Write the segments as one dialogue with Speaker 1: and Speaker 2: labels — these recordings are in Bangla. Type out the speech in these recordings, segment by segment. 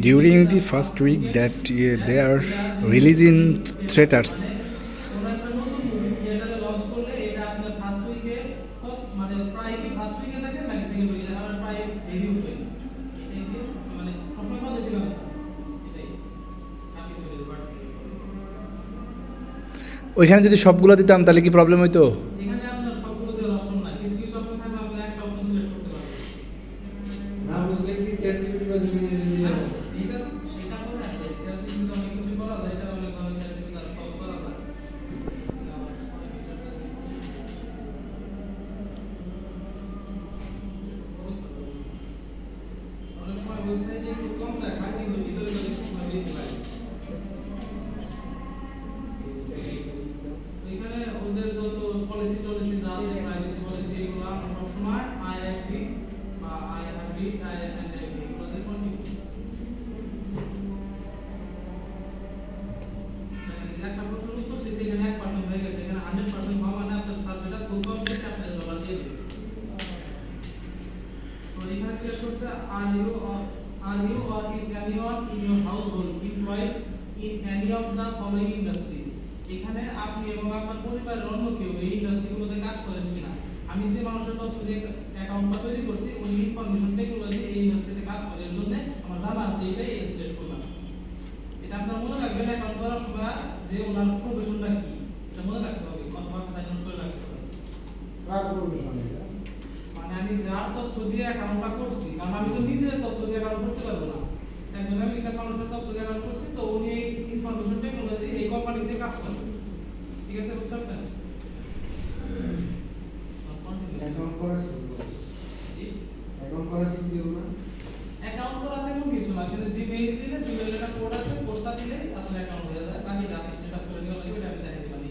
Speaker 1: During the first week that they are releasing theaters, ওইখানে যদি সবগুলো দিতাম তাহলে কি প্রবলেম হইতো?
Speaker 2: Are you or is anyone in your household employed in any of the following industries? এখানে আপনি এবং আপনার পরিবারের অন্য কেউ এই ইন্ডাস্ট্রিগুলোতে কাজ করেন কিনা? আমি যে মানুষের তথ্য দিয়ে অ্যাকাউন্টটা তৈরি করছি ওই ইনফরমেশন টেকনোলজি এই ইন্ডাস্ট্রিতে কাজ করে এর জন্য আমার জানা আছে এটাই সিলেক্ট করলাম। এটা আপনার মনে রাখবেন অ্যাকাউন্ট করার সময় যে ওনার প্রফেশনটা কি এটা মনে রাখতে হবে অথবা খাতায় নোট করে রাখতে হবে।
Speaker 3: কার প্রফেশন এটা?
Speaker 2: মানে আমি যার তথ্য দিয়ে অ্যাকাউন্টটা করছি কারণ আমি তো নিজের তথ্য দিয়ে অ্যাকাউন্ট করতে পারবো না। একজন আমেরিকান মানুষের তথ্য দিয়ে অ্যাকাউন্ট করছি তো উনি এই ইনফরমেশন টেকনোলজি এই কোম্পানিতে কাজ করেন। ঠিক আছে বুঝতে পারছেন?
Speaker 3: অ্যাকাউন্ট করা শিখতে হবে না?
Speaker 2: অ্যাকাউন্ট করা তেমন কিছু না কিন্তু জিমেইল দিলে জিমেইলে একটা কোড আছে কোডটা দিলে আপনার অ্যাকাউন্ট হয়ে যায় বাকি আপনি সেটআপ করে নিয়ে লাগবে এটা আমি দেখাতে পারি।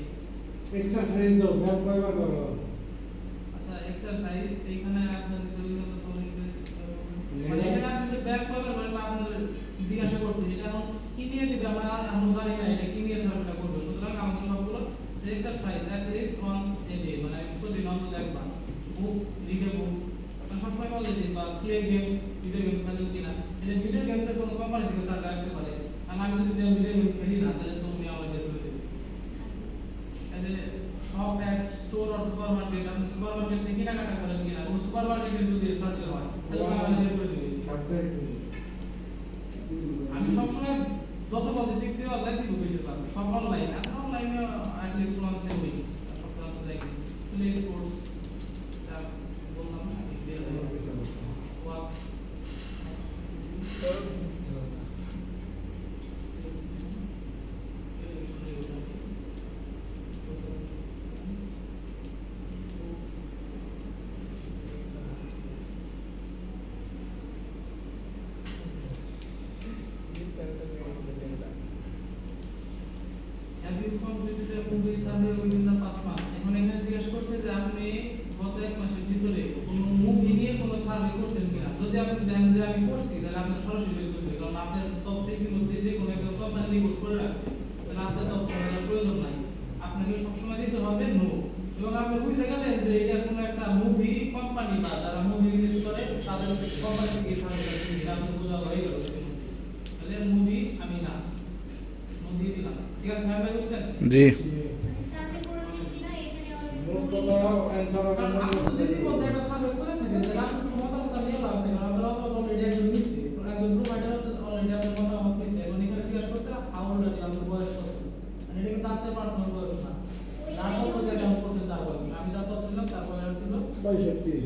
Speaker 3: এক্সারসাইজ দাও ব্যায়াম কয়বার করো?
Speaker 2: আচ্ছা এক্সারসাইজ এইখানে আপনার মানে এখানে আপনি যে ব্যাক করবেন মানে আপনার জিজ্ঞাসা করছি এটা এখন কি নিয়ে দিবে আমরা এখন জানি না এটা কি নিয়ে সার্ভেটা করবে সুতরাং আমাদের সবগুলো যে exercise at least once a day মানে প্রতিদিন অন্তত একবার বুক রিড এ বুক আপনার সবসময় বলে দিন বা প্লে গেমস ভিডিও গেমস খেলেন কিনা এটা ভিডিও গেমসের কোনো কোম্পানি থেকে সার্ভে আসতে পারে কারণ আমি যদি ভিডিও গেমস খেলি না তাহলে তো উনি আমার বের করে দেবে এই সব অ্যাপ স্টোর আর সুপারমার্কেট আপনি সুপারমার্কেট থেকে কেনাকাটা করেন কিনা কোন সুপারমার্কেটের যদি সার্ভে হয় তাহলে আমার বের করে দেবে। আমি সবসময় যত পজিটিভ দেওয়া যায় দিব বেশি পাবো সব অনলাইন আর অনলাইনে at least once a week সপ্তাহে তো দেখি প্লে স্পোর্টস বললাম না আমি দিয়ে দেব ওয়াস Have you completed a movie survey within the past month? এখন এখানে জিজ্ঞাসা করছে যে আপনি গত এক মাসের ভিতরে কোনো মুভি নিয়ে কোনো সার্ভে করছেন কিনা যদি আপনি দেন যে আমি করছি তাহলে আপনি সরাসরি বের করতে কারণ আপনার তথ্যের মধ্যে যে কোনো একটা কোম্পানি রিপোর্ট করে রাখছে তাহলে আপনার তথ্য দেওয়ার প্রয়োজন নাই আপনাকে সবসময় দিতে হবে নো এবং আপনি বুঝে গেলেন যে এটা কোনো একটা মুভি কোম্পানি বা যারা মুভি রিলিজ করে তাদের কোম্পানি থেকে সার্ভে করছে এটা আপনি বোঝা হয়ে গেল তাহলে মুভি আমি না দিয়ে দিলাম ঠিক আছে ভাই বুঝছেন
Speaker 1: জি
Speaker 4: সার্ভে করেছেন কিনা এখানে
Speaker 3: নোট তো দাও অ্যানসার
Speaker 2: আপনি যদি মধ্যে একটা সার্ভে করে থাকেন তাহলে আপনি মতামত নিয়ে লাভ নেই আমরা অলরেডি একজন নিচ্ছি একজন প্রোভাইডার অলরেডি আপনার মতামত নিচ্ছে এবং এখানে জিজ্ঞাসা করছে হাউ ওল্ড আর ইউ আপনার বয়স কত মানে এটা কিন্তু আপনার পার্সোনাল বয়স না যার তথ্য দিয়ে কেমন করছেন তার বয়স আমি যা তথ্য ছিলাম তার বয়স ছিল 46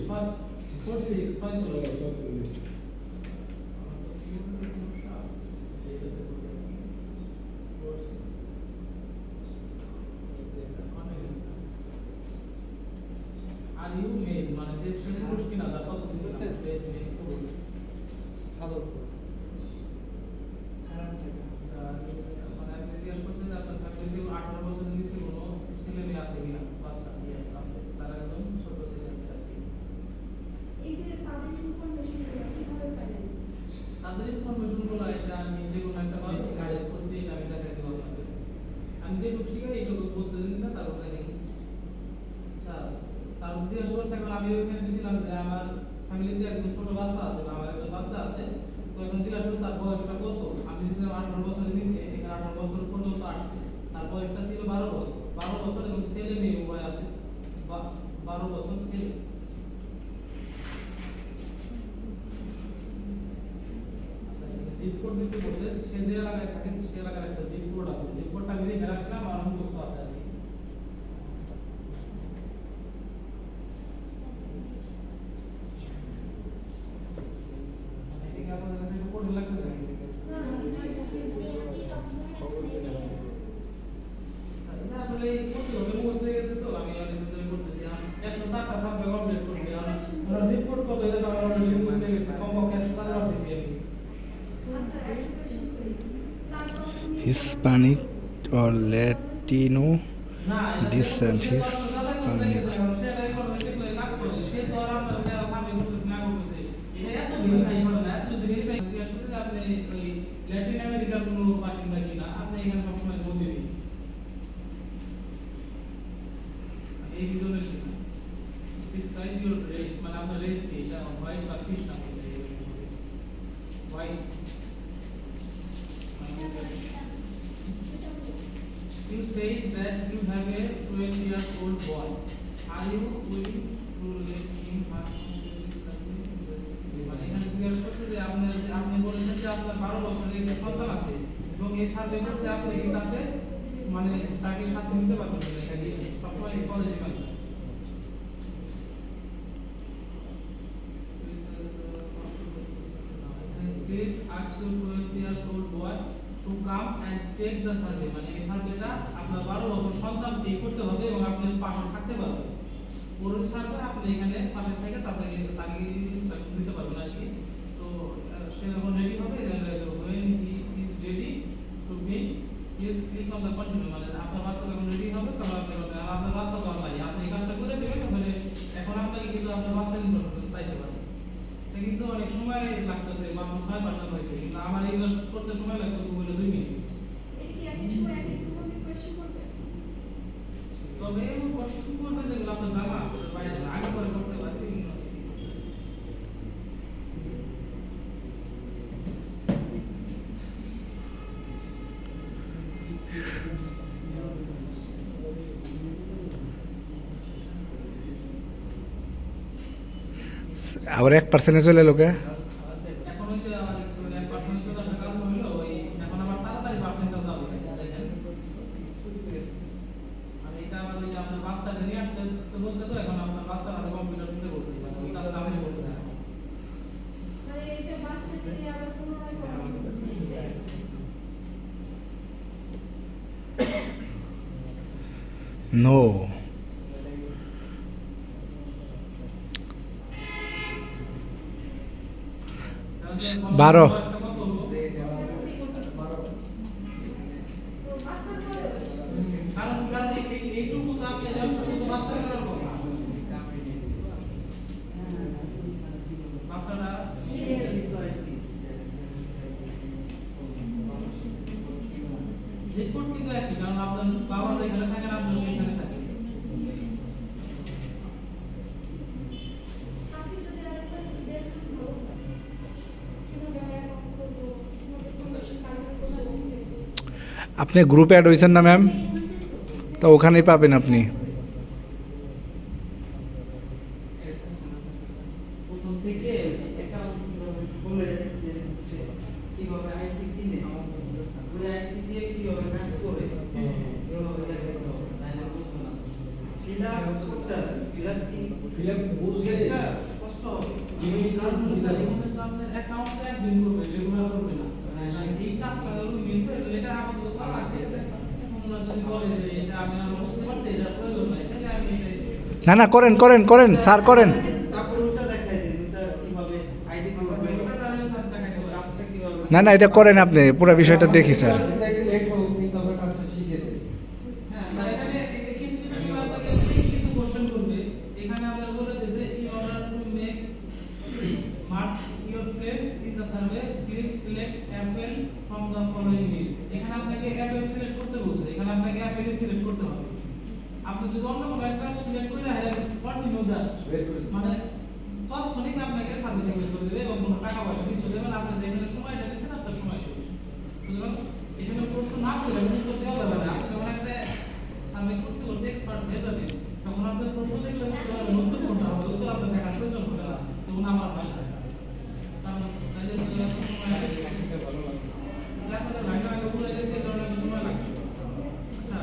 Speaker 2: আর ইউ মেল মানে যে পুরুষ কিনা তার তথ্য ছিল পুরুষ
Speaker 3: ভালো
Speaker 2: মানে আপনি জিজ্ঞেস করছেন যে আপনার ফ্যামিলিতে 18 বছরের নিচে কোনো ছেলে মেয়ে আছে কিনা বাচ্চা ইয়েস আছে তারা একদম ছোট ছেলে আছে
Speaker 4: এই যে তাদের ইনফরমেশন গুলো কিভাবে
Speaker 2: একজন ছোট বাচ্চা আছে বা আমার একটা বাচ্চা আছে, তো এখন জিজ্ঞাসা করছে তার বয়সটা কত, আমি যদি 18 বছর দিয়েছি, এখানে 18 বছর পর্যন্ত আসছে, তার বয়সটা ছিল 12 বছর, 12 বছর এবং ছেলে মেয়ে উভয় আছে, 12 বছর ছেলে। জিপ কোড দিতে বলছে, সে যে এলাকায় থাকে সে এলাকার একটা জিপ কোড আছে, জিপ কোডটা আমি লিখে রাখলাম, আমার মুখস্থ আছে আর কি। এদিকে আপনাদের কাছে কোড লাগতেছে নাকি? এটা আসলে এই প্রতিভাবে মুখস্থ হয়ে গেছে, তো আমি অনেক দিন করতেছি, 104টা সাবজেক্ট কমপ্লিট করছি, আমার জিপ কোড কত এটা তো আমার অলরেডি মুখস্থ হয়ে গেছে, কমপক্ষে 104 বার দিছি আমি।
Speaker 1: Hispanic or Latino
Speaker 2: না,
Speaker 1: descent,
Speaker 2: এটা
Speaker 1: Hispanic.
Speaker 2: সেটাই করে দেখলে কাজ করে, সে তো আর আপনার যারা সামনে করতেছে না করতেছে, এটা এত ভেরিফাই করে না, এত যদি ভেরিফাই জিজ্ঞাসা করতে আপনি ওই ল্যাটিন আমেরিকার কোনো বাসিন্দা কিনা, আপনি এখানে সবসময় নো দিবেন। এই রিজনের ডিসক্রাইব ইউর রেস, মানে আপনার রেস কি, এটা হোয়াইট বা খ্রিস্টান, white. You said that you have a 12-year-old boy. Are you willing to let him have মানে এখানে জিজ্ঞাসা করছে যে আপনি বলেছেন যে আপনার 12 বছরের একটা সন্তান আছে এবং এই সার্ভে করতে আপনি কি তাকে মানে তাকে সাথে নিতে পারবেন না, এটা কি সবসময় কলেজে আছে। Please ask your 12-year-old boy to come and take the survey, মানে এই সার্ভেটা আপনার 12 বছর সন্তানকে করতে হবে এবং আপনি পাশে থাকতে পারবেন। পুরো সার্ভে আপনি এখানে পাশে থেকে তাকে ইনস্ট্রাকশন দিতে পারবেন আর কি। তো সে যখন রেডি হবে, when he is ready to meet, please click on the continue, মানে আপনার বাচ্চা যখন রেডি হবে তখন আপনি বলবেন আপনার বাচ্চা তো নাই, আপনি এই কাজটা করে দেবেন, তাহলে এখন আপনাকে কিন্তু আপনার বাচ্চা ইনফরমেশন চাইতে পারেন। এটা কিন্তু অনেক সময় লাগতেছে, মাত্র 6% হয়েছে, কিন্তু আমার এই কাজ করতে সময় লাগতেছে বলে 2 মিনিট। তবে এমন কষ্ট করবে যেগুলো আপনার জানা আছে, বাইরে আগে পরে করতে পারবে কিন্তু
Speaker 1: আবার 1% চলে লোকে।
Speaker 2: এখন ওই যে আমার একটু 1% চলে আসা কাজ হলো, ওই এখন আবার তাড়াতাড়ি পার্সেন্টেজ যাবে, দেখেন। আর এটা আবার ওই যে আপনার বাচ্চাকে নিয়ে আসছে তো বলছে, তো এখন আপনার বাচ্চা হাতে কম্পিউটার দিতে বলছে, ওই কাজটা আমি বলছি না।
Speaker 1: No. বারো।
Speaker 2: কারণ এইটুকু তো আপনি জাস্ট বাচ্চা করার কথা, বাচ্চাটা রিপোর্ট কিন্তু একই, কারণ আপনার বাবা যেখানে থাকেন আপনি সেখানে থাকেন।
Speaker 1: আপনি গ্রুপে অ্যাড হয়েছেন না ম্যাম, তো ওখানেই পাবেন আপনি।
Speaker 3: প্রথম থেকে অ্যাকাউন্ট কিভাবে খুলে, কিভাবে আইপি কিনে, ওই আইপি দিয়ে কিভাবে কাজ করে, এভাবে দেখাতে হবে, তাই না? বুঝবো না, ফিল আপ করতে হবে, ফিল আপ বুঝলে কষ্ট হবে।
Speaker 2: কারণ স্যার এখানে তো আপনার অ্যাকাউন্টে একদিন করবে, রেগুলার করবে না, এই কাজটা হলো কিন্তু এটা আপাতত করা আছে, আমরা যদি বলে যে এটা আমি আর বুঝতে পারছি এটা প্রয়োজন নাই, তাহলে আমি এটাই
Speaker 1: না না, করেন করেন করেন স্যার, করেন।
Speaker 3: তারপর ওটা দেখাই দিন, ওটা কিভাবে আইডি করবে,
Speaker 2: ওটা তাহলে স্যার দেখাইতে পারে।
Speaker 3: কাজটা কিভাবে।
Speaker 1: না না, এটা করেন আপনি, পুরো বিষয়টা দেখি স্যার।
Speaker 3: হ্যাঁ,
Speaker 2: আর এখানে কিছু কিছু সময় আপনাকে কিছু কোশ্চেন করবে, এখানে আমরা বলে দিয়েছে in order to make mark your place in the survey please select apple from the following list, এখানে আপনাকে apple সিলেক্ট করতে বলছে, এখানে আপনাকে apple সিলেক্ট করতে হবে। আপনি যদি অন্য কোনো একটা সিলেক্ট করে রাখেন কন্টিনিউ দ্যাট, মানে তৎক্ষণিক আপনাকে সার্ভিসিং করে দেবে এবং কোনো টাকা পয়সা কিছু দেবে না। আপনি যেখানে সময়টা দিচ্ছেন আপনার সময় শেষ। সুতরাং এখানে প্রশ্ন না করে উত্তর দেওয়া যাবে না। আপনি যখন একটা সার্ভে করতে করতে এক্সপার্ট হয়ে যাবেন তখন আপনার প্রশ্ন দেখলে বুঝতে পারবেন উত্তর কোনটা হবে। উত্তর আপনার দেখার প্রয়োজন হবে না। তখন আমার হয় না। কারণ তাইলে তো এত সময় ভালো লাগে। তারপরে ভাইটা আগে বলে গেছে এই কারণে সময় লাগবে। আচ্ছা,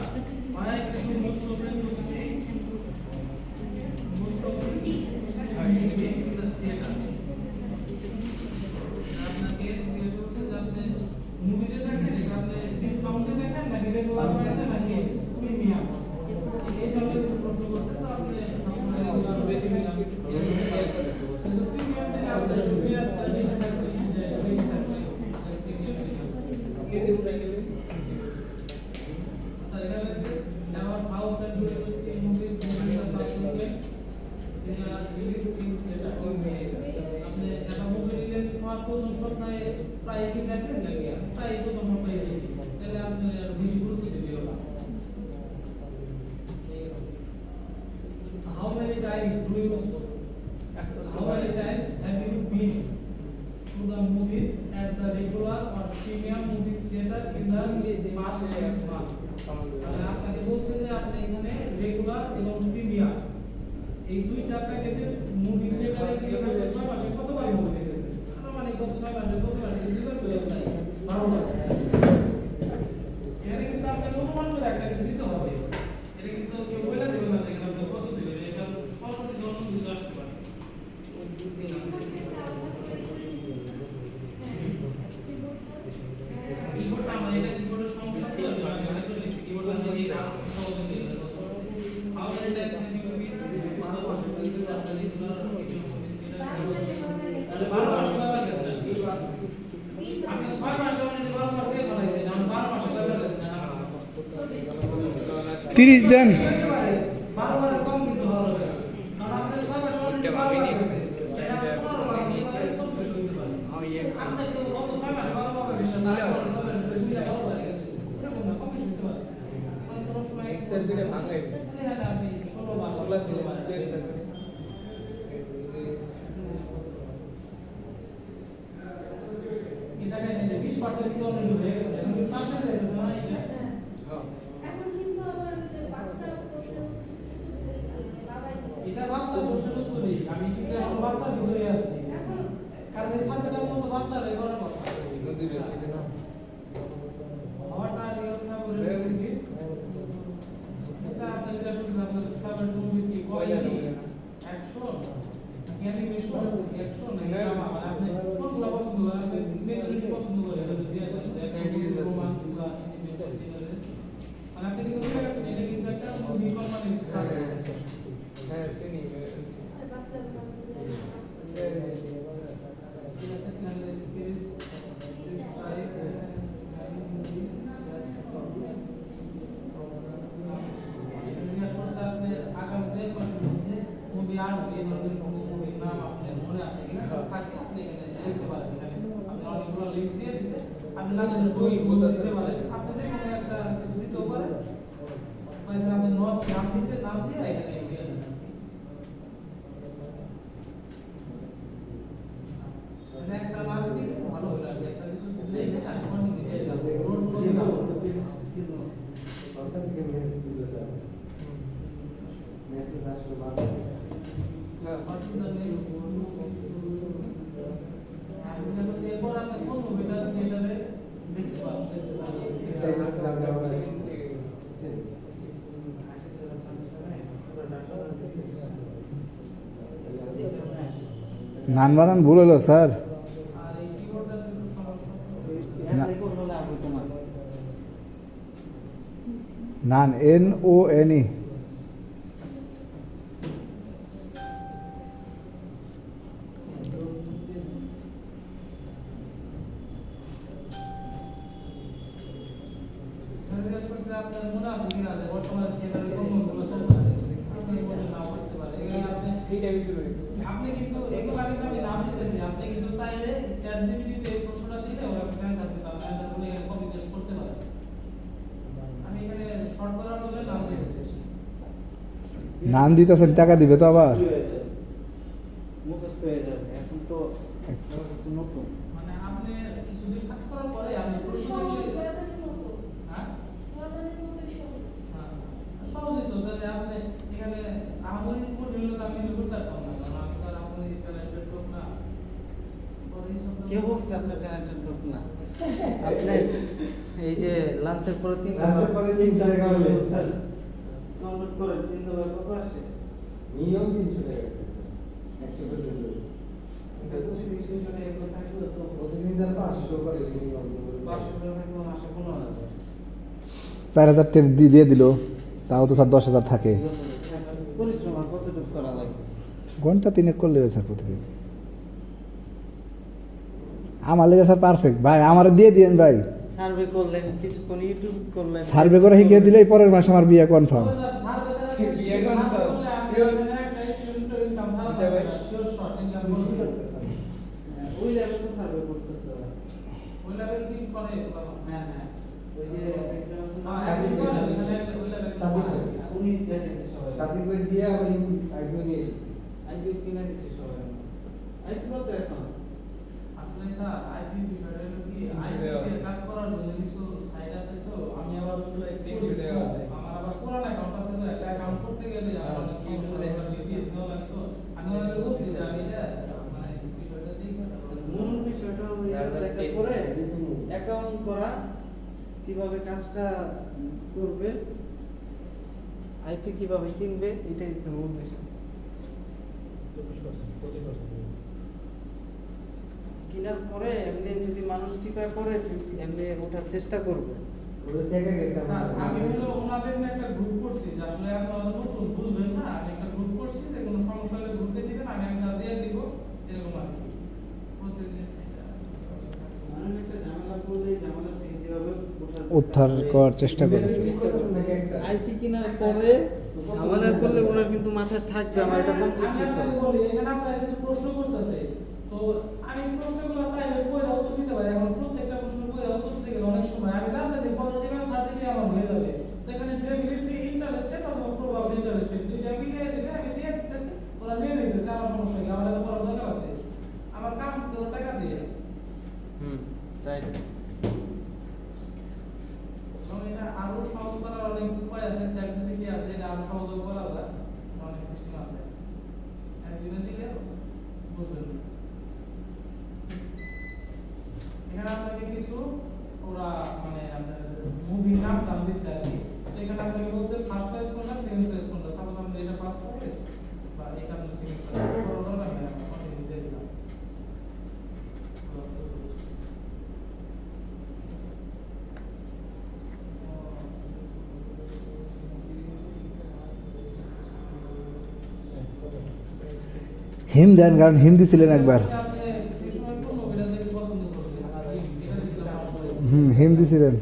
Speaker 2: why do most of them to see most of them movies in the theater? আপনাকে জিজ্ঞেস করছে যে আপনি মুভিতে দেখেন এটা আপনি ডিসকাউন্টে দেখেন নাকি রেগুলার প্রাইসে নাকি প্রিমিয়াম? এই ধরনের কিছু প্রশ্ন করছে তো আপনি রেগুলার প্রিমিয়াম কিন্তু প্রিমিয়াম দিলে আপনি সুবিধাটা বেশি থাকবে যে বেশি থাকবে কে দেব গেলে Now, how can we see movies in the first place? They are released in theater. আপনি একটা মুভি রিলিজ হওয়ার প্রথম সপ্তাহে প্রায় কি দেখেন নাকি প্রায় প্রথম সপ্তাহে দেখি তাহলে আপনি বেশি গুরুত্ব দিবেন না। How many times have you been to the movies at the regular or premium movies theater in the past 6 months? তাহলে আপনাকে বলছে যে আপনি এখানে রেগুলার এবং প্রিমিয়াম এই দুইটা প্যাকেজের মুভি থিয়েটারে গিয়ে আপনি 6 মাসে কতবার মুভি দেখেছেন? মানে গত 6 মাসে কতবার দুইবার করে নাই 12 বার। এখানে কিন্তু আপনাকে অনুমান করে একটা কিছু দিতে হবে। এটা কিন্তু কেউ বলে দেবে না যে আপনি কত দিবেন। এটা সরাসরি জন্য বুঝে আসতে পারে। কিবোর্ড আমরা এটা কিবোর্ডের সমস্যা তো আমি মনে করি কিবোর্ড মানে এই আরো সহজ হয়ে গেল। How many times have you been to the movies after regular or premium movies theater? তাহলে 12 মাস ব্যবহার করেছেন আপনি 6 মাসে অলরেডি 12 বার দিয়ে ফেলাইছেন আমি 12 মাসে ব্যবহার করেছেন না
Speaker 1: 30 দেন
Speaker 2: 12 বার কম কিন্তু ভালো হবে কারণ আপনি 6 মাসে অলরেডি 12 বার করেছেন সেটা 15 বার আপনি 24 হইতে পারে আপনি তো গত 6 মাসে 12 বার করেছেন তারপর দুইটা ভালো হয়ে গেছে এরকম না কম হইতে পারে মানে কোনো সময় এক্সেল দিলে ভাঙাই তাহলে আপনি 16 বার 16 দিতে পারেন এটা কেন 20% কি অলরেডি হয়ে গেছে আমি পাশে যাইতেছে না এটা
Speaker 4: এখন কিন্তু আবার ওই যে বাচ্চা প্রশ্ন বাবাই
Speaker 2: এটা বাচ্চা প্রশ্নের উত্তর দিই আমি কিন্তু এখন বাচ্চার ভিতরে আছি কারণ এই সাবজেক্টের মতো বাচ্চারা করার কথা What are your favorite movies? এটা আপনি যেটা বলছেন আপনার favorite movies কি comedy action animation action drama মানে আপনি কোনগুলো পছন্দ করেন আপনি মেজরিটি পছন্দ করেন যদি রোমান্স বা অ্যানিমেশন মানে আপনি কিন্তু বুঝে গেছেন এটা কিন্তু একটা মুভি কোম্পানি
Speaker 5: হ্যাঁ চিনি
Speaker 4: বাচ্চা
Speaker 2: নাম দিয়ে একটা নাম দিয়ে ভালো হলো আর একটা কিছু দিলে এটা কোন দিকে যাবে রোড
Speaker 5: মেসেজ আসলো বাদ
Speaker 2: এরপর আপনি কোন মুভিটা থিয়েটারে দেখতে পাবেন
Speaker 1: নান বানান ভুল হলো স্যার
Speaker 2: আর এই কিবোর্ডটা একটু সমস্যা
Speaker 1: না।
Speaker 3: এত করলে লাভ তোমার
Speaker 1: নান NONE
Speaker 2: আপনার মনে আছে কিনা যে বর্তমানে থিয়েটারে কোন মুভিগুলো চলতেছে আপনি বলে নাম করতে পারেন এগুলো আপনি
Speaker 5: এইটা বেশি করে
Speaker 2: আপনি কিন্তু এগুলো আমি নাম দিতেছি আপনি কিন্তু চাইলে চ্যাট জিপিটিতে এই প্রশ্নটা দিলে ওরা অ্যানসার দিতে পারবে অ্যানসার বলে এখানে কপি পেস্ট করতে পারে আমি এখানে শর্ট করার জন্য নাম দিতেছি
Speaker 1: নান দিতেছেন টাকা দিবে তো আবার
Speaker 3: মুখস্থ আমার কাছে নতুন।
Speaker 2: মানে আপনি কিছুদিন কাজ করার পরে আপনি
Speaker 4: সহজ বেতনের মতো
Speaker 2: হ্যাঁ
Speaker 4: বেতনের মতোই সহজ
Speaker 2: হ্যাঁ, সহজই তো তাহলে আপনি এখানে আমাদের কঠিন লোক আমি কিন্তু করতে পারতাম না, কারণ আমি তো আর আমাদের ট্যালেন্টেড লোক না। পরে এই সব-
Speaker 3: কে বলছে আপনার ট্যালেন্টেড লোক না? আপনি এই যে লাঞ্চের পরে
Speaker 5: লাঞ্চের পরে 300 টাকা হলে
Speaker 3: কাউন্ট করে 3 ডলার কত আসে?
Speaker 5: মিনিমাম 300 টাকা 100 পর্যন্ত
Speaker 3: এটা তো 300 টাকা এগুলো থাকলে তো
Speaker 5: প্রতিদিন যার 500 করে মিনিমাম
Speaker 3: 500 টাকা থাকলে মাসে 15,000
Speaker 1: 4,000 টাকা দিয়ে দিল, তাও তো স্যার 10,000 থাকে।
Speaker 3: পরিশ্রম আর কতটুকু করা লাগে?
Speaker 1: ঘন্টা 3 করলে হয় স্যার প্রতিদিন। আমার লেগে স্যার পারফেক্ট ভাই, আমার দিয়ে দিয়েন ভাই।
Speaker 3: সার্ভে করলেন, কিছুক্ষণ ইউটিউব করলেন,
Speaker 1: সার্ভে করে শিখিয়ে দিলেই পরের মাসে আমার বিয়ে কনফার্ম।
Speaker 2: তবে স্যার, স্যার যেটা-
Speaker 5: বিয়ে করতে
Speaker 2: স্যার
Speaker 5: হবে।
Speaker 2: বললে আপনি
Speaker 5: Sure.
Speaker 2: এখানে একটা student এর income ছাড়া
Speaker 5: হিসাবে-
Speaker 2: থাকবে না, sure short income করবে।
Speaker 3: ওই লেভেল তো সার্ভে করতেছে ওরা।
Speaker 2: ওই level কি করে বাবা?
Speaker 3: হ্যাঁ হ্যাঁ, ওই যে একজন আছে না,
Speaker 2: হ্যাঁ, একদিন করে, এখানে একটা- ওই level
Speaker 5: সাবিক
Speaker 2: করে।
Speaker 5: করে।
Speaker 3: উনি দেখেছে সবাই।
Speaker 5: সাথী করে দিয়ে আমি আইডিও নিয়ে এসেছি।
Speaker 3: আইপিও কিনে দিচ্ছে সবাই। আইপি কত এখন?
Speaker 2: আসলে স্যার, IT বিষয়টা হলো কি,
Speaker 5: 300
Speaker 2: IT
Speaker 5: টাকা
Speaker 2: তে
Speaker 5: আছে।
Speaker 2: কাজ করার জন্য কিছু site আছে তো, আমি আবার ওগুলো একটু
Speaker 5: 300 টাকা আছে।
Speaker 2: আমার আবার পুরান account আছে তো, একটা account করতে গেলে আমার
Speaker 5: হ্যাঁ,
Speaker 2: অনেক
Speaker 5: 300
Speaker 2: সমস্যা হয়,
Speaker 5: টাকা।
Speaker 2: BCS নেওয়া লাগে তো। আমি ওনাকে বলছি যে আমি এটা মানে বিষয়টা দেখে
Speaker 3: মূল বিষয়টা হলো এটা
Speaker 5: যারা
Speaker 3: দেখার
Speaker 5: ঠিক-
Speaker 3: পরে অ্যাকাউন্ট করা, কিভাবে কাজটা করবে, আইপি কিভাবে কিনবে, এটাই হচ্ছে মূল বিষয়।
Speaker 5: 25%
Speaker 3: কেনার পরে এমনি যদি মানুষ চিপায় পড়ে এমনি ওঠার চেষ্টা করবে।
Speaker 5: ওদের থেকে গেছে
Speaker 2: স্যার,
Speaker 5: আমার।
Speaker 2: আমি হলো ওনাদের নিয়ে একটা গ্রুপ করছি যে আসলে আপনারা নতুন বুঝবেন না, আমি একটা গ্রুপ করছি যে কোনো সমস্যা হলে গ্রুপে দিবেন, আমি অ্যান্সার দিয়ে দিব, এরকম আর কি। প্রতিদিন এটা।
Speaker 3: মানুষ একটা ঝামেলা করলে এই ঝামেলা থেকে যেভাবে
Speaker 1: উদ্ধার করার চেষ্টা করেছে।
Speaker 3: আইপি কেনার পরে ঝামেলা করলে ওনার কিন্তু মাথায় থাকবে আমার এটা কমপ্লিট
Speaker 2: আমি
Speaker 3: করতে
Speaker 2: আপনাকে
Speaker 3: হবে।
Speaker 2: বলি, এখানে আপনারা কিছু প্রশ্ন করতেছে, তো আমি প্রশ্নগুলো চাইলে কইরা উত্তর দিতে পারি, এখন প্রত্যেকটা প্রশ্ন কইরা উত্তর দিতে গেলে অনেক সময় আমি জানতেছি পজিটিভ অ্যান্সার দিলে আমার হয়ে যাবে, তো এখানে ডেফিনেটলি ইন্টারেস্টেড অথবা প্রবাবলি ইন্টারেস্টেড দুইটা মিলিয়ে দিলে আমি দিয়ে দিতেছি, ওরা নিয়ে নিতেছে, আমার সমস্যা কি, আমার এত বড় দরকার আছে, আমার কাম তো টাকা দিয়ে।
Speaker 3: রাইট।
Speaker 2: এবং এটা আরো সহজ করার অনেক উপায় আছে, স্ট্র্যাটেজি আছে, এটা আরো সহজ করা যায়, অনেক সিস্টেম আছে, একদিনে দিলে বুঝবেন না। এখানে আপনাকে কিছু ওরা মানে আপনার মুভি নাম দিচ্ছে আর কি, তো এখানে আপনাকে বলছে ফার্স্ট চয়েস কোনটা, সেকেন্ড চয়েস কোনটা, সাপোজ আপনি এটা ফার্স্ট চয়েস বা এটা আপনি সেকেন্ড চয়েস, বড় বড় আমি কন্টিনিউ দিয়ে দিলাম।
Speaker 1: হিম দেন, কারণ হিম দিছিলেন একবার।
Speaker 2: আপনি এই সময় কোন মুভিটা দেখতে পছন্দ করছেন? আর এটা দিছিলাম আমার পরে।
Speaker 1: হিম দিছিলেন।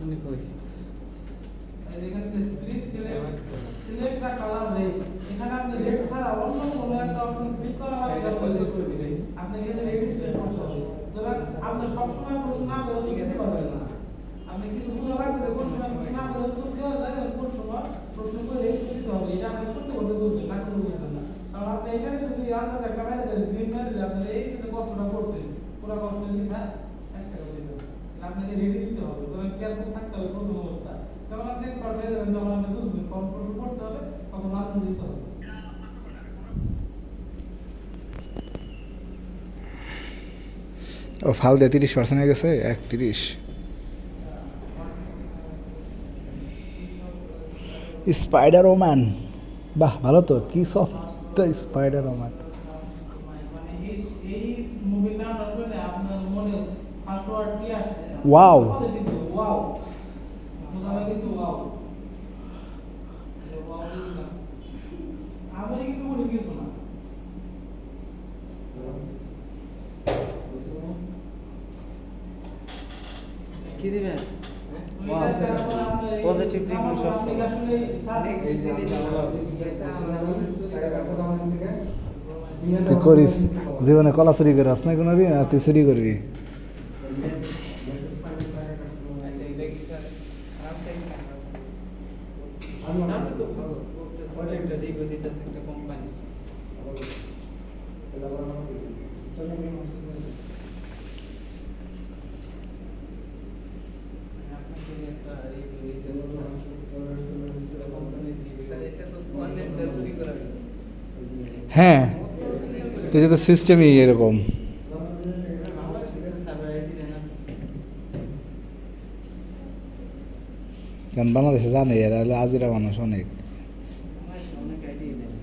Speaker 3: উনি কই?
Speaker 2: এখানে please select the colour red, এখানে আপনি রেড ছাড়া অন্য কোনো একটা অপশন ক্লিক করা লাগবে,
Speaker 5: এটা
Speaker 2: তারপর
Speaker 5: করলে
Speaker 2: red করে দিবেন। আপনি এখানে রেড সিলেক্ট করতে হবে, সুতরাং আপনি সব সময় প্রশ্ন না করে উত্তর দিতে পারবেন না। আপনি কিছু বোঝা লাগবে যে কোন সময় প্রশ্ন না করে উত্তর দেওয়া যায় এবং কোন সময় প্রশ্ন করে উত্তর দিতে হবে, এটা আপনি করতে করতে বুঝবেন, না করলে বুঝবেন না। কারণ আপনি এখানে যদি আন্দাজ একটা মেরে দেন, গ্রিন মেরে দিলে আপনি এই যে কষ্টটা করছেন, পুরো কষ্ট লিখা একটা করে দিবেন, আপনাকে রেডি দিতে হবে, তবে কেয়ারফুল থাকতে হবে প্রথম অবস্থায়। যখন আপনি এক্সপার্ট হয়ে যাবেন তখন আপনি বুঝবেন কোন প্রশ্ন করতে হবে, কখন আনসার দিতে হবে।
Speaker 1: ও ফাল দিয়ে 30% হয়ে গেছে, 31। স্পাইডার ওম্যান, বাহ ভালো তো, কি সফট স্পাইডার ওম্যান।
Speaker 2: মানে এই মুভির নাম আসলে আপনার মনে ফার্স্ট ওয়ার্ড কি আসছে?
Speaker 1: Wow.
Speaker 2: পজিটিভ ওয়াও, বোঝা গেছে ওয়াও। ওয়াও দিলাম, আমি কিন্তু বলি কিছু না।
Speaker 3: কি দিবেন?
Speaker 2: ওইটার কারণে আপনার এই-
Speaker 3: Positive review সব
Speaker 2: আপনি আসলে স্যার
Speaker 1: তুই করিস জীবনে কলা চুরি করে আস না কোনোদিন, আর তুই চুরি করবি।
Speaker 3: সামনে তো ভালো করতেছে, একটা রিভিউ দিতে দিতেছে একটা কোম্পানি। আপনাকে একটা রিভিউ দিতেছে কোম্পানির রিভিউ। এটা তো অনেক চুরি করা হয়েছে।
Speaker 1: হ্যাঁ, তো এটা তো সিস্টেমই এরকম।
Speaker 3: আমার সেখানে সার্ভার আইডি দেয় না।
Speaker 1: কারণ বাংলাদেশে জানে এরা হলো আজিরা মানুষ অনেক।
Speaker 3: আমার অনেক আইডি দেয়।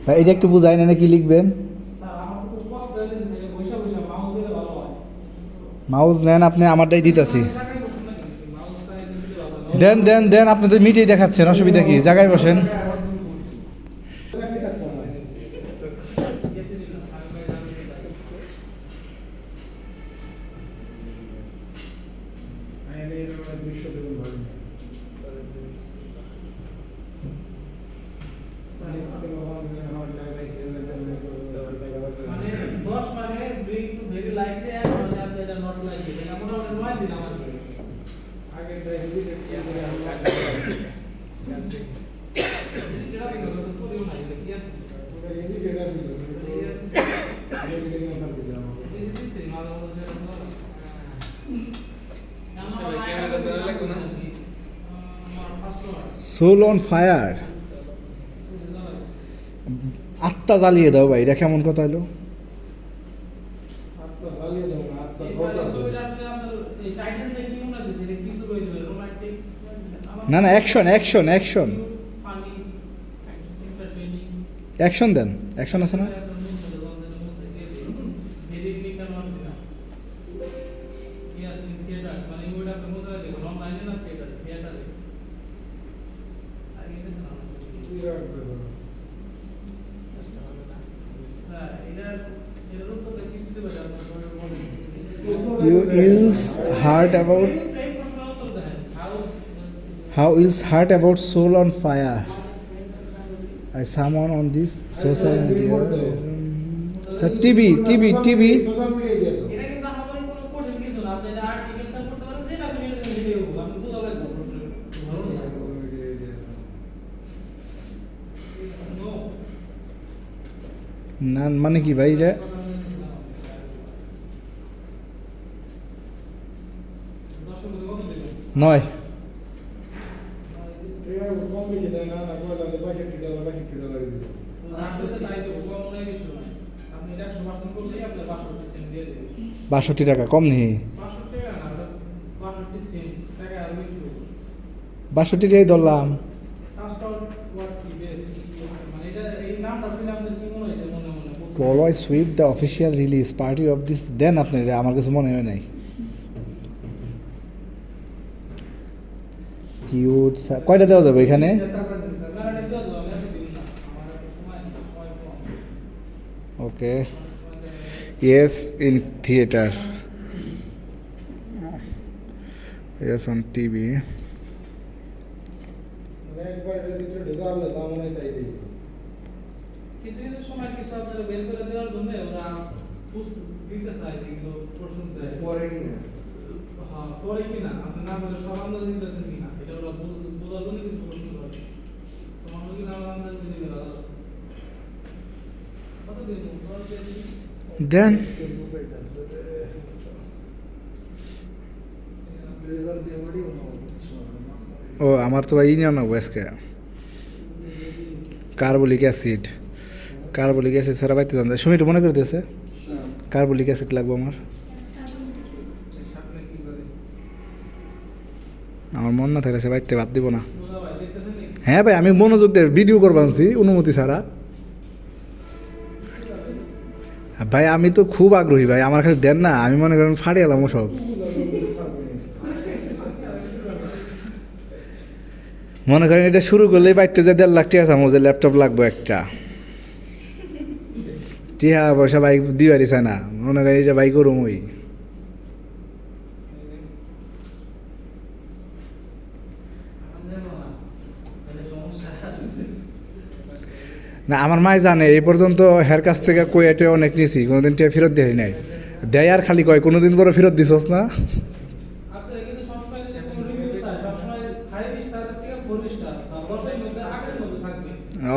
Speaker 1: ভাই এটা একটু বুঝাই না কি লিখবেন?
Speaker 2: স্যার আমার তো কথা দিয়েছে যে পয়সা পয়সা মাউস দিলে ভালো হয়।
Speaker 1: মাউস নেন, আপনি আমারটাই দিতেছি।
Speaker 2: জায়গায় বসুন নাকি? মাউসটা দিলে ভালো হয়।
Speaker 1: দেন দেন দেন, আপনি তো মিটেই দেখাচ্ছেন, অসুবিধা কি? জায়গায় বসেন।
Speaker 2: গেছে দিলাম, আমি ভাই জানি না। মানে 10 মানে bring to very likely and মানে আপনি এটা not likely এটা মোটামুটি 9 দিন আমার জন্য। এটা কিন্তু তো করিও না, এটা কি আছে? এই যে মাঝে মাঝে আমার পাসওয়ার্ড
Speaker 1: সোল অন ফায়ার, আত্মা জ্বালিয়ে দাও ভাই, এটা কেমন কথা হলো? না না, অ্যাকশন অ্যাকশন অ্যাকশন অ্যাকশন দেন, অ্যাকশন আছে না? You ills heart about how ills heart about soul on fire. I someone on this social media. Sir, TV.
Speaker 2: এটা কিন্তু আমাদের কোনো কঠিন কিছু না, আপনি এটা আর্টিকেলটা করতে পারেন, যেটা আপনি এটা দিয়ে দেবো, আপনি বুঝা লাগবে নো
Speaker 1: না মানে কি ভাই এটা? নয়।
Speaker 2: আপনি এটা 100% করলেই আপনার 62 সেন্ট দিয়ে দেবে।
Speaker 1: 62 টাকা কম নেই?
Speaker 2: 62 টাকা না, 62 সেন্ট টাকা আর বেশি হবে।
Speaker 1: 62 টাকাই ধরলাম।
Speaker 2: পাসওয়ার্ড ওয়ার্ড কি বেস্ট মানে এটা এই নামটা শুনে আপনার কি মনে হয়েছে মনে মনে?
Speaker 1: Always sweep the official release party of this. Then আপনার এটা, আমার কিছু মনে হয় নাই। কিউট কয়টা দেওয়া যাবে এখানে? Okay, yes in theatre, yes on TV.
Speaker 2: কিছু কিছু সময় কিছু আপনারা বের করে দেওয়ার জন্য ওরা প্রস্তুত দিতে চায়, কিছু প্রশ্ন দেয় পরে কিনা আপনি না বলে সব আন্দাজ দিতেছেন কিনা, এটা ওরা বোঝার জন্য কিছু প্রশ্ন করে। তোমার কি না আন্দাজ দিতে গেলে আছে কত দিন
Speaker 1: দেন ও আমার তো ভাই নিয়ে নেবো আজকে কার্বলিক অ্যাসিড। কার্বলিক অ্যাসিড ছাড়া বাইতে জানতে শুনি একটু মনে করে দিয়েছে। কার্বলিক অ্যাসিড লাগবে আমার। আমার মন না থাকলে সে বাইতে বাদ দিব না। হ্যাঁ ভাই, আমি মনোযোগ দিয়ে ভিডিও করবানছি অনুমতি ছাড়া। ভাই আমি তো খুব আগ্রহী ভাই, আমার খালি দেন না, আমি মনে করেন ফাড়ে এলাম সব। মনে করেন এটা শুরু করলেই বাইতে যে 1.5 লাখ টাকা চামচের ল্যাপটপ লাগবে একটা। টিহা পয়সা বাইক দিবারি চায় না, মনে করেন এটা বাইক করুম ওই। না আমার মাই জানে এই পর্যন্ত হের কাছ থেকে কই এটা অনেক নিয়েছি, কোনোদিন টিয়া ফেরত দেয় নাই। দেয় আর খালি কয় কোনোদিন পরে ফেরত দিছস না?
Speaker 2: আপনারা কিন্তু সবসময় যদি কোনো রিভিউ চাই সবসময় 5 স্টারের থেকে 4 স্টার বা 10 এর মধ্যে 8 এর মধ্যে থাকবে।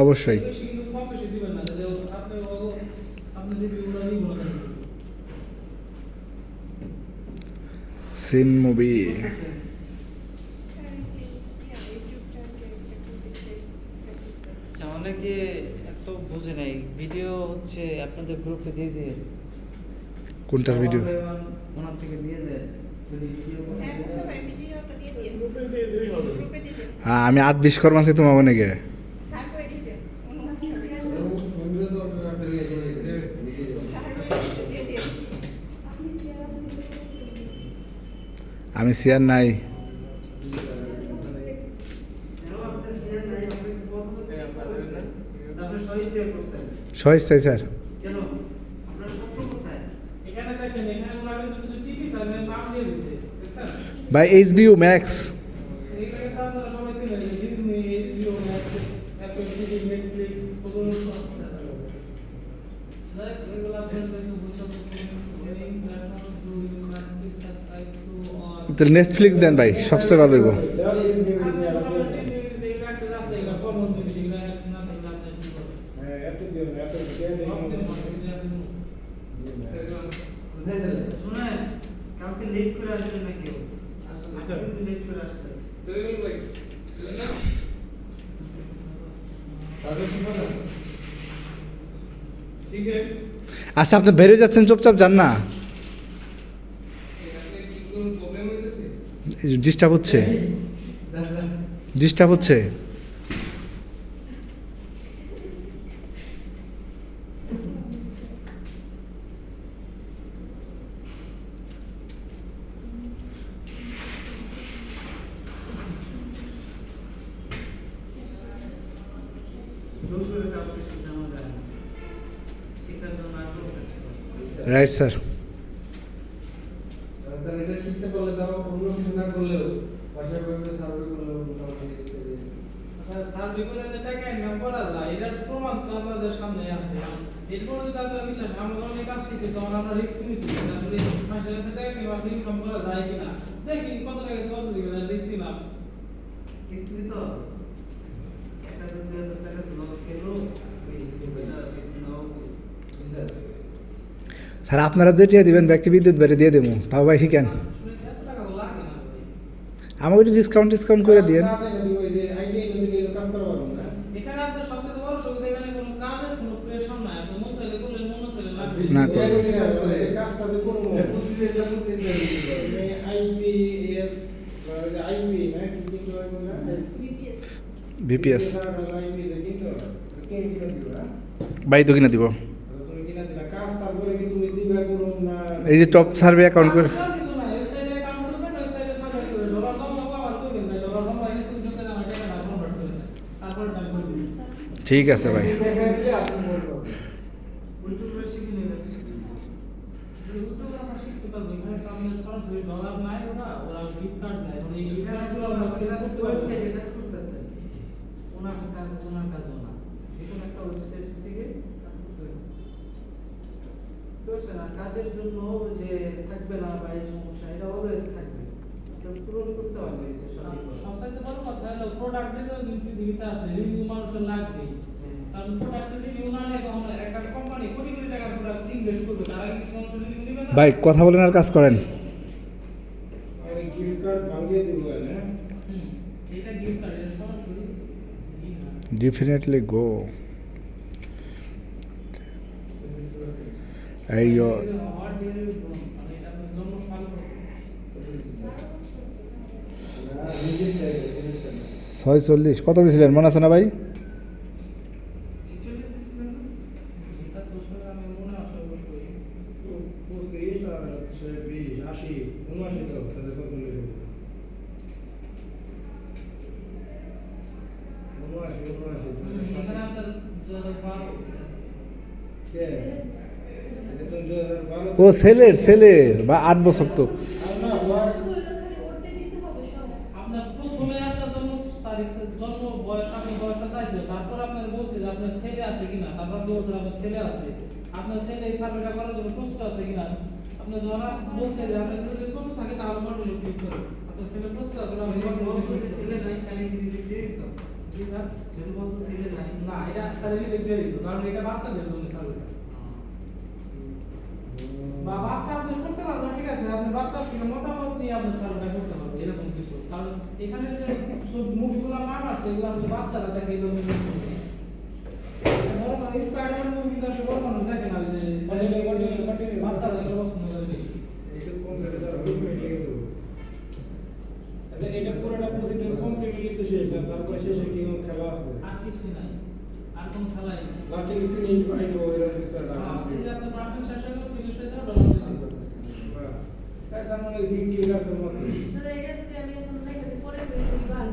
Speaker 1: অবশ্যই।
Speaker 2: বেশি কিন্তু কম বেশি দিবেন না যে আপনি রিভিউগুলো দিব না।
Speaker 1: সিন মুভি।
Speaker 3: আচ্ছা, অনেকে এত বুঝে নাই ভিডিও হচ্ছে আপনাদের গ্রুপে দিয়ে দিয়ে
Speaker 1: কোনটার ভিডিও?
Speaker 3: ওনার থেকে দিয়ে দেয় যদি ভিডিও
Speaker 1: হ্যাঁ, আমি আজ বিস্কর মানছি তোমার মনে গে। আমি শেয়ার নাই। সহিস চাই স্যার।
Speaker 3: কেন আপনার পত্র কোথায়?
Speaker 2: এখানে দেখেন এখানে ওরা কিন্তু কিছু টিভি চ্যানেলের নাম দিয়ে দিয়েছে দেখছেন
Speaker 1: বাই এইচবিও ম্যাক্স।
Speaker 2: এইখানে তো আপনারা সবাই চিনেন Disney HBO Max Apple TV Netflix ওগুলো সব লাইক রেগুলার ফ্রেন্ডস বুঝতে পারছেন waiting platform to you must subscribe to all
Speaker 1: তো নেটফ্লিক্স দেন ভাই, সবচেয়ে ভালো হইব।
Speaker 3: শুনেন কালকে লেট করে আসবেন না কেউ আজকে কিন্তু লেট করে আসছে
Speaker 1: আচ্ছা, আপনি বেরিয়ে যাচ্ছেন, চুপচাপ যান না। ডিস্টার্ব হচ্ছে, ডিস্টার্ব হচ্ছে।
Speaker 3: জোর করে কাউকে শেখানো যায় না শেখার জন্য আগ্রহ থাকতে হবে
Speaker 1: রাইট স্যার।
Speaker 5: এটা শিখতে পারলে তাও অন্য কিছু না করলেও বাসায় বসে সার্ভে করলেও মোটামুটি
Speaker 2: সার্ভে করে যে টাকা ইনকাম করা যায় এটার প্রমাণ তো আপনাদের সামনে আছে। এরপর যদি আপনারা বিশ্বাস আমরা অনেক কাজ শিখছি তখন আমরা রিস্ক নিচ্ছি তারপরে মাসের কাছে টাকা কিংবা ইনকাম করা যায় কিনা দেখি কত টাকা কত দিকে রিস্ক নিলাম।
Speaker 3: দেখছি তো 1000-2000 টাকা লস গেলো এটা নেওয়া উচিত
Speaker 1: স্যার আপনারা যেটা দিবেন ব্যক্তি বিদ্যুৎ বেড়ে দিয়ে দেবো, তাও ভাই শিখেন।
Speaker 2: আসলে এত টাকা তো লাগে না ভাই।
Speaker 1: আমাকে একটু ডিসকাউন্ট করে দিয়েন।
Speaker 2: এখানে আপনার সবচেয়ে বড় সুবিধা এখানে কোনো কাজের কোনো প্রেশার নাই। আপনি মন চাইলে করলেন, মন না চাইলে
Speaker 1: না ভিপিএস ভাই তো কিনা দিব। এই যে টপ সার্ভে অ্যাকাউন্ট করে
Speaker 2: কিছু না ওয়েবসাইটে অ্যাকাউন্ট করবেন ওয়েবসাইটে সার্ভে করবেন ডলার দাম লাগবে আবার করবেন ভাই ডলার দাম বাইরে শুধু যদি আমার টাকা না কনভার্ট করে দেন তারপর টাকা করে দিন।
Speaker 1: ঠিক আছে ভাই।
Speaker 3: ইউটিউবে শিখে নেবেন
Speaker 2: ইউটিউবে আমরা শিখতে পারবো এখানে তো আমাদের সরাসরি ডলার নাই ওরা গিফট কার্ড দেয় মানে এই গিফট কার্ডগুলো আমরা সেল করতে পারবো।
Speaker 3: ওয়েবসাইটে কাজ করতেছে ওনার কাজও না যে কোনো একটা ওয়েবসাইট থেকে কাজ করতেছে তো স্যার কাজের জন্য যে থাকবে না বা এই সমস্যা এটা অলওয়েজ থাকবে এটা পূরণ করতে হবে
Speaker 2: সবচাইতে বড় কথা হলো প্রোডাক্ট যেটা পৃথিবীতে আছে রিভিউ মানুষের লাগবে কারণ প্রোডাক্টের রিভিউ না নিলে আমরা একটা কোম্পানি কোটি কোটি টাকার প্রোডাক্ট ইনভেস্ট করবে তারা কিছু মানুষের রিভিউ নেবে না
Speaker 1: ভাই কথা বলেন আর কাজ করেন।
Speaker 5: গিফট কার্ড ভাঙিয়ে দিব না
Speaker 2: এটা গিফট কার্ড এটা সরাসরি
Speaker 1: Definitely go. Hey yo.
Speaker 2: What do you do? মানে এটা জন্ম সাল
Speaker 1: 46 কত দিয়েছিলেন মনে আছে না ভাই?
Speaker 2: এটা তো আসলে আমি মনে আছে অবশ্যই
Speaker 5: 25 আর 20 80 79 তো তাহলে কত হলো 79
Speaker 2: এখানে আপনার 2012
Speaker 5: কে এটা তো 2012
Speaker 1: ও সেলের বা 8 বছর তো।
Speaker 2: আপনার প্রথমে আপনার জন্ম তারিখ জন্ম বয়স আপনি বয়সটা চাইছিলেন তারপর আপনার বলছে যে আপনার ছেলে আছে কিনা তারপর আপনি বলছেন আপনার ছেলে আছে আপনার ছেলে এই সার্ভেটা করার জন্য প্রস্তুত আছে কিনা আপনি যখন বলছে যে আপনার যদি প্রশ্ন থাকে তাহলে কন্টিনিউ ক্লিক করুন। আপনার ছেলে প্রশ্ন তাহলে আপনি কন্টিনিউ
Speaker 3: ছেলে নাই খালি দিয়ে দিত
Speaker 2: জি স্যার।
Speaker 3: ছেলে বলতো ছেলে নাই
Speaker 2: না এটা তাহলে রিজেক্ট দিয়ে দিত, কারণ এটা বাচ্চাদের জন্য সার্ভে। বা বাচ্চা আপনি করতে পারবেন, ঠিক আছে, আপনি বাচ্চা কিনা মতামত নিয়ে আপনি সার্ভে করতে পারবেন এরকম কিছু। কারণ এখানে যে সব মুভিগুলো নাম আছে এগুলো আপনি বাচ্চারা দেখে এই জন্য বড় মানুষ স্পাইডারম্যান মুভি দেখে বড় মানুষ দেখে না, যে বাচ্চারা দেখে পছন্দ করে বেশি।
Speaker 5: এটা কোন জায়গায় তার রুটমেট লিখে দেবো। আচ্ছা এটা পুরোটা প্রসিডিউর কমপ্লিটলি তো শেষ না, তারপরে শেষে কি কোনো খেলা আছে?
Speaker 2: আর কিছু নাই, আর কোনো খেলাই নেই।
Speaker 5: লাস্টে কি ফিনিশ পাইবো এরকম কিছু একটা আছে?
Speaker 2: এই যে আপনার পার্সেন্ট শেষ হয়ে গেল, ফিনিশ হয়ে যাবে, ডলার দিয়ে দিন।
Speaker 5: বাহ, তার মানে কি কি আছে মত?
Speaker 4: তাহলে এটা যদি আমি এখন লেখা দিই পরে দিই বাল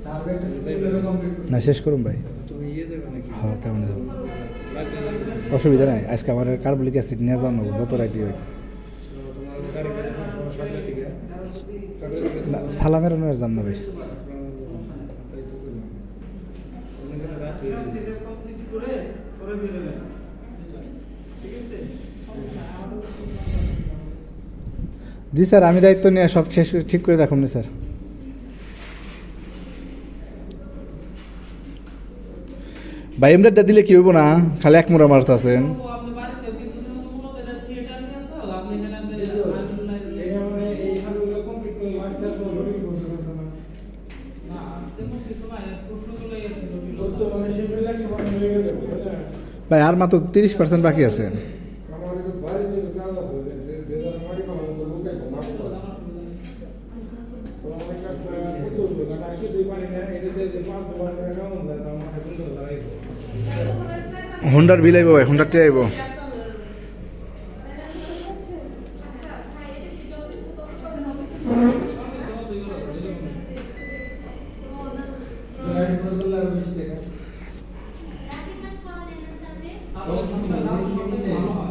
Speaker 5: টার্গেট পুরো কমপ্লিট
Speaker 1: না শেষ করুন ভাই।
Speaker 5: তুমি ইয়ে দেবে নাকি?
Speaker 1: হ্যাঁ কেমন যাবো,
Speaker 5: রাতে যাবে?
Speaker 1: অসুবিধা নাই। আজকে আমার কার্বলিক অ্যাসিড নিয়ে যাও না, যত রাইতে হয়।
Speaker 5: তোমার গাড়ি করে সাতটা থেকে
Speaker 1: না সালামের অনুযায়ী যাম না ভাই।
Speaker 5: তাই তো করলাম। অনেকদিন রাত হয়ে গেছে।
Speaker 3: এটা কমপ্লিট করে পরে বেরোবে ঠিক আছে
Speaker 1: জি স্যার, আমি দায়িত্ব নিয়ে সব শেষ ঠিক করে রাখুন না স্যার। ভাই এমডেটটা দিলে কি হইব না, খালি এক মুড়া মারতেছেন।
Speaker 2: তো আপনি বাড়িতে কিন্তু মূলত এটা থিয়েটার নিয়ে তো আপনি এখানে আপনি
Speaker 5: এটা মানে এই খালগুলো কমপ্লিট করে মাস্টার সব ভরি করতে পারতো না।
Speaker 2: না তেমন কিছু না, এর প্রশ্নগুলো এসে
Speaker 5: তো মানে শেষ হয়ে গেছে মানে হয়ে গেছে বুঝলে?
Speaker 1: ভাই আর মাত্র 30% বাকি আছে।
Speaker 5: আমার একটু বাড়িতে একটু কাজ আছে যে বেজার মারি পাবো তো লুকাই তো মাপ তো অনেক কাজ করে করতে হতো কারণ আর কিছুই পারি না এটাতে যে 5 টাকা কেমন যায় তার মাথায় সুন্দর দাঁড়াইবো।
Speaker 1: হোন্ডার বিল আইব ভাই, হোন্ডার টে আইব।
Speaker 4: আচ্ছা ভাই এটা কি জল দিচ্ছে তো সবে হবে
Speaker 5: গাড়ি করে করলে আরো বেশি টাকা।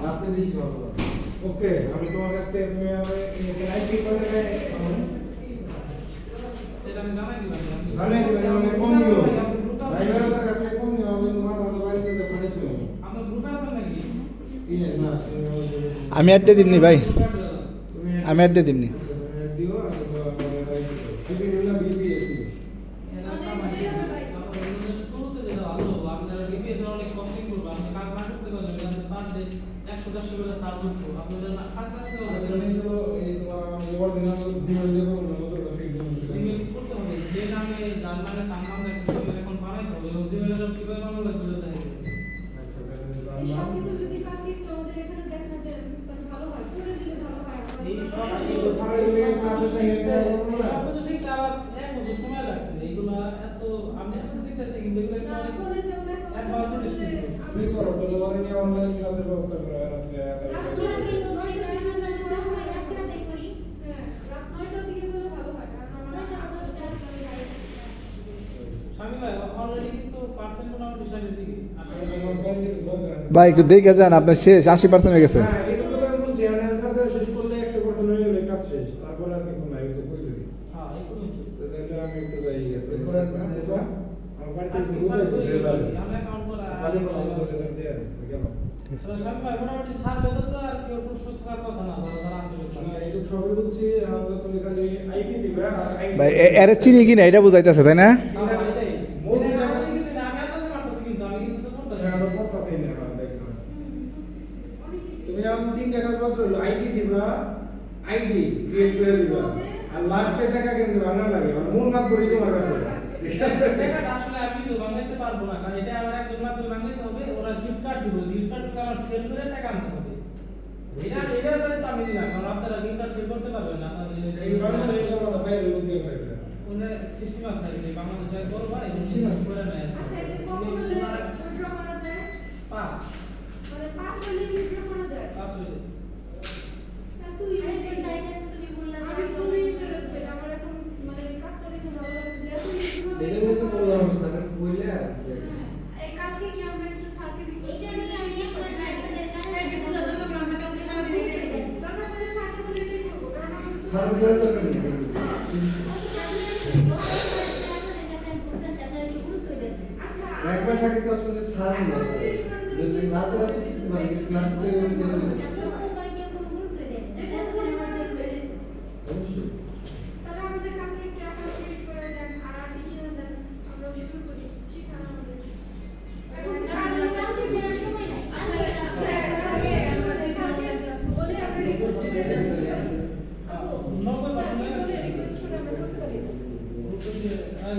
Speaker 5: রাতে বেশি ভালো। ওকে, আমি তোমার কাছ থেকে তুমি আইপি করে
Speaker 2: সেটা আমি জানাই দিলাম।
Speaker 5: জানাই দিবেন মানে কম নিও। ড্রাইভারের কাছ থেকে কম নিও, আমি তোমার আমাদের বাড়িতে তো পাঠাইছো।
Speaker 2: আপনার গ্রুপ আছে নাকি?
Speaker 5: ইয়ে না,
Speaker 1: আমি অ্যাড দিয়ে দিমনি ভাই,
Speaker 5: তুমি
Speaker 1: আমি অ্যাড দিয়ে দিমনি।
Speaker 5: দিও আর আইপি না বিপি এসি।
Speaker 2: শুরুতে যেটা ভালো, আমি যারা ডিপিএস অনেক কস্টিং করবো, আমি কাজ না করতে পারবো, এখানে পার ডে 100-150 করে সার্চ করবো, আপনি ওটা কাজ না করতে পারবেন,
Speaker 5: এই তো এই তোমার অরিজিনাল জিমেল দিয়ে করব না তো ফিক্স
Speaker 2: জিমেল করতে হবে, যে নামে যার নামে তার নাম জিমেল এখন বানাইতে হবে, এবং জিমেলটা কিভাবে বানাবো সেটা দেখাই দেবে।
Speaker 5: আচ্ছা
Speaker 4: এই সব কিছু যদি কালকে একটু আমাদের এখানে দেখাতে তাহলে ভালো হয়, করে দিলে ভালো হয়।
Speaker 2: এই সব
Speaker 5: কিছু সারা দিনে ক্লাসে শিখতে
Speaker 2: সবকিছু শিখতে আবার 1 বছর সময় লাগছে, এইগুলা এত আমি এত দেখতেছি কিন্তু এগুলো
Speaker 4: না ফোনে যেমন
Speaker 2: একবার চল্লিশ মিনিট।
Speaker 5: ফ্রি করো তো জবানি নিয়ে অনলাইন ক্লাসের ব্যবস্থা করো রাত্রে
Speaker 4: রাত 9টার দিকে গেলে ভালো হয়, কারণ আমরা
Speaker 2: স্বামী ভাই অলরেডি কিন্তু পার্সেন্ট মোটামুটি 60 দিকে
Speaker 1: ভাই একটু দেখে যান, আপনার শেষ 80% হয়ে গেছে।
Speaker 5: হ্যাঁ এটা তো আমি বলছি আমি অ্যানসার দেওয়া শেষ করলে 100% হয়ে গেলে কাজ শেষ তারপরে আর কিছু নাই তো কইলি
Speaker 2: হ্যাঁ এগুলো
Speaker 5: তো তাহলে আমি একটু যাই গেছে এরপরে আমার বাড়িতে
Speaker 2: আর
Speaker 5: একটু
Speaker 2: কি স্যার
Speaker 5: ঘুরে রেজাল্ট
Speaker 2: আমি অ্যাকাউন্ট করা
Speaker 5: খালি কোনো মতো রেজাল্ট দিয়ে গেল
Speaker 2: স্বামী ভাই মোটামুটি সার্ভে তো আর কি ওর সুদ থাকার কথা না, যারা আছে
Speaker 5: না এইটুকু সবই বুঝছি আমরা তুমি খালি আইপি দিবে আর আইপি
Speaker 1: ভাই এর চিনি কিনা এটা বুঝাইতেছে তাই না?
Speaker 2: এটাই
Speaker 5: মূল
Speaker 2: আমি
Speaker 5: বিষয়-
Speaker 2: আপনাকে মারতেছি কিন্তু আমি কিন্তু তো করতেছি
Speaker 5: আমরা পড়তাছি না দেখলাম তুমি আমি 3 টাকা মাত্র হলো আইপি দিবা আইডি ক্রিয়েট করে দিবা আর লাস্টে টাকা কিন্তু ভাঙা লাগে আর মূল মাপ করি তোমার কাছে
Speaker 2: টাকাটা আসলে আমি তো বানাইতে পারবো না, কারণ এটা আমার একজন মাধ্যমে বানাইতে হবে, ওরা গিফট কার্ড দিবে, গিফট কার্ডটা আমার সেল করে টাকা আনতে হবে। এটা দায়িত্ব আমি দিলাম, কারণ আপনারা গিফট কার্ড সেল করতে পারবেন না, আপনার
Speaker 5: এই বাংলা এটা কথা বাইরে লোক দিয়ে করে এটা
Speaker 2: ওনার সিস্টেম আছে যে বাংলাদেশে বড় ভাই করে নেয়।
Speaker 4: আচ্ছা এটা কখন হলে উইথড্র করা যায়?
Speaker 2: 5
Speaker 4: মানে 5 হলে উইথড্র করা যায়?
Speaker 2: হইলে
Speaker 4: না তুই এই সাইড আছে তুমি বললা আমি খুবই ইন্টারেস্টেড, আমার এখন মানে কাজটা দেখে ভালো লাগছে যে তুই
Speaker 5: দেখে তো বললাম স্যার কইলে
Speaker 4: এই কালকে কি আমরা একটু স্যারকে রিকোয়েস্ট
Speaker 6: এটা আমি আইডিয়া করে যাই কিন্তু যত আমরা কাউকে সামনে দিতে
Speaker 4: দরকার পড়লে স্যারকে বলে এটাই করবো, কারণ আমার তো
Speaker 5: স্যার ক্লাস করতে
Speaker 4: আচ্ছা
Speaker 7: একবার সাথে তো আপনাদের ছাড় না যদি রাতে রাতে শিখতে পারি ক্লাস করে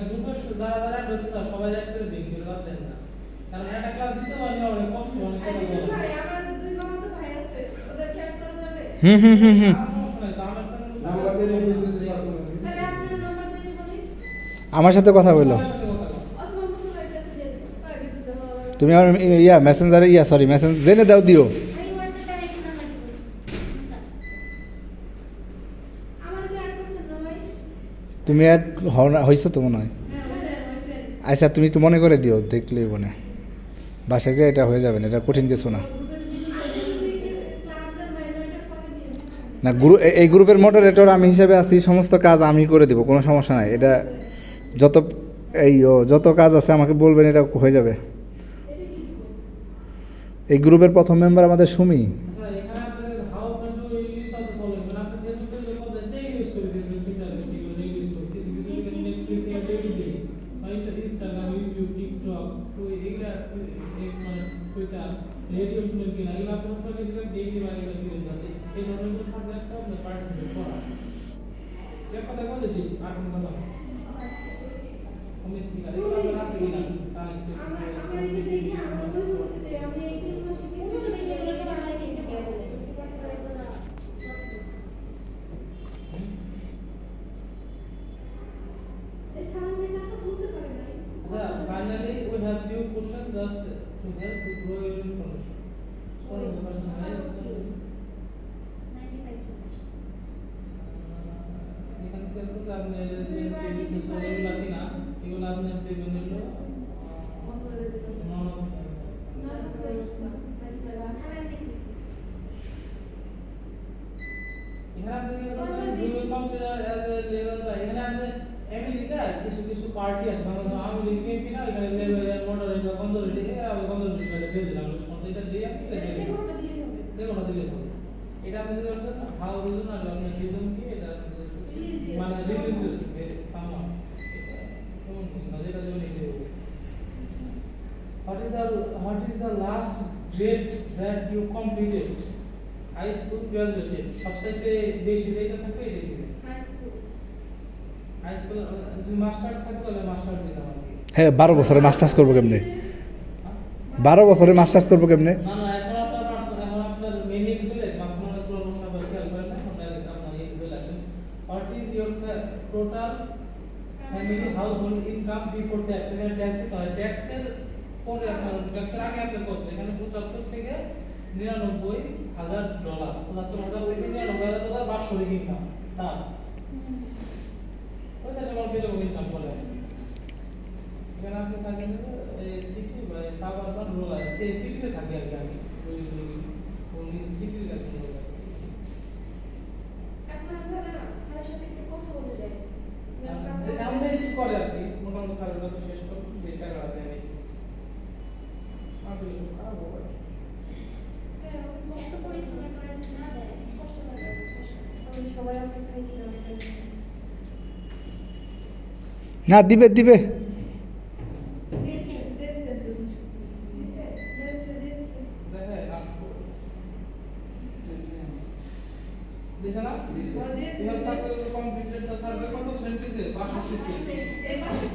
Speaker 2: গ্রুপের যারা যারা করতে চাও সবাই একটা করে দিন করে বাদ দেন না, কারণ একটা ক্লাস দিতে মানে অনেক কষ্ট, অনেক কথা
Speaker 4: আচ্ছা
Speaker 2: বলা
Speaker 4: ভাই আমার দুই মামাতো ভাই আছে ওদের খেয়াল করা যাবে
Speaker 1: হুম হুম হুম হুম
Speaker 5: নাম্বার দিলে বুঝতে পারছো না
Speaker 4: তাহলে আপনার নাম্বার দিয়ে বলি
Speaker 1: আমার সাথে কথা বলো।
Speaker 4: অথবা মুসল লাগতেছে যে আগে দিতে হবে
Speaker 1: তুমি আমার মেসেঞ্জারে সরি মেসেঞ্জ জেনে দাও দিও।
Speaker 6: আমি হোয়াটসঅ্যাপে আইডি নাম্বার দিব
Speaker 4: আমার কি আর করছেন না ভাই
Speaker 1: তুমি অ্যাড হয়েছো তো মনে হয়।
Speaker 6: হ্যাঁ ওই ফ্রেন্ড
Speaker 1: আচ্ছা তুমি একটু মনে করে দিও, দেখলেই মনে বাসায় যে এটা হয়ে যাবে না, এটা কঠিন কিছু না। না এই গ্রুপের মডারেটর আমি হিসেবে আছি, সমস্ত কাজ আমি করে দিব, কোনো সমস্যা নাই। এটা যত যত কাজ আছে আমাকে বলবেন, এটা হয়ে যাবে। এই গ্রুপের প্রথম মেম্বার আমাদের সুমি।
Speaker 2: আচ্ছা এখানে আপনাদের how can do use of the following, মানে আপনি ফেসবুকে যে কথা দেই ইউজ করে ফেসবুক ফিচার এগুলো ইউজ করে কিছু কিছু এখানে নেটফ্লিক্স এর ডেইলি দিই, হয়তো ইনস্টাগ্রাম ইউটিউব টিকটক টু এগুলা এক্স মানে টুইটার রেডিও শুনেন কিনা এগুলো আপনার আপনাকে দিলে ডেইলি বা এগুলো দিবেন, যাতে এই ধরনের কোনো সাবজেক্টটা আপনি পার্টিসিপেট করা এক কথা বলে জি আর কোনো কথা না আমি স্পিকার এগুলো আপনার আছে কিনা কানেক্টেড
Speaker 4: আমার এই যে দেখি আমার মনে হচ্ছে যে আমি এই 3 মাসে কিছু
Speaker 6: বেশি বেশি এগুলো সব আমার দিতে হবে
Speaker 4: এই সালাম ভাই তো বলতে পারে নাই
Speaker 2: আচ্ছা finally we have few question just to help to grow your information so the person এখানে কি আছে আপনি এগুলো কিনা এগুলো আপনি দেবেন হলো এখানে আপনি কি করছেন do you consider as a level বা এখানে আপনি আমেরিকা কিছু কিছু পার্টি আছে মানে আমি লিখে কিনা এখানে লেভেল এর মডারেট বা কনসোলিডেট আমি কনসোলিডেট করে দিয়ে দিলাম এটা দিয়ে আপনি
Speaker 4: যে
Speaker 2: দিয়ে দিলাম
Speaker 4: কোনোটা দিয়ে হবে
Speaker 2: যেকোনো দিলে হবে। এটা আপনি যদি করছেন হাউ রিজনাল আপনার রিজন কি এটা
Speaker 4: Religious.
Speaker 2: মানে রিলিজিয়াস সামওয়ান কোন কিছু না যেটা যেমন এটা হবে। What is the last grade that you completed? High school graduated. সবচেয়ে বেশি যেটা থাকবে এটাই দিবেন।
Speaker 4: হাই স্কুল
Speaker 2: হাই স্কুল যদি মাস্টার্স থাকবে তাহলে মাস্টার্স দিতে হবে।
Speaker 1: হ্যাঁ 12 বছরে মাস্টার্স করবো কেমনে? 12 বছরে মাস্টার্স করবো কেমনে?
Speaker 2: না না এখন আপনার মেইন এর চলে আসে মাঝখানে কোনো সবাই খেয়াল করেন না আপনার আপনার এই চলে আসেন। What is your total family household income before tax? এখানে ট্যাক্স দিতে হয়, ট্যাক্সের পরে আপনার ট্যাক্সের আগে আপনি কত এখানে 75 থেকে $99,000 $75,000 থেকে $99,000 বার্ষিক ইনকাম তার ওই দেশে আমার পেলে ইনকাম করে এখানে আপনি থাকেন সিটি বা সাবারবান রুরাল সিটিতে থাকে আর কি আমি ওই সিটির কাছে
Speaker 4: এখন আমরা স্যারের সাথে একটু কথা বলে যাই
Speaker 2: আমরা কি করে আর কি মোটামুটি সার্ভে তো শেষ করব যে টাকা দেয় আমি খারাপ হবে
Speaker 4: হ্যাঁ কষ্ট পরিশ্রম করে না দেয় কষ্ট করে আমি সবাই অপেক্ষায় ছিলাম
Speaker 1: না দিবে দিবে।
Speaker 4: দিয়েছে দিয়েছে দিয়েছে
Speaker 2: দেখে আসবো দিছে না
Speaker 4: দিয়েছে
Speaker 2: you have successfully completed the survey কত সেন্টেন্সে 62
Speaker 4: এই মাসে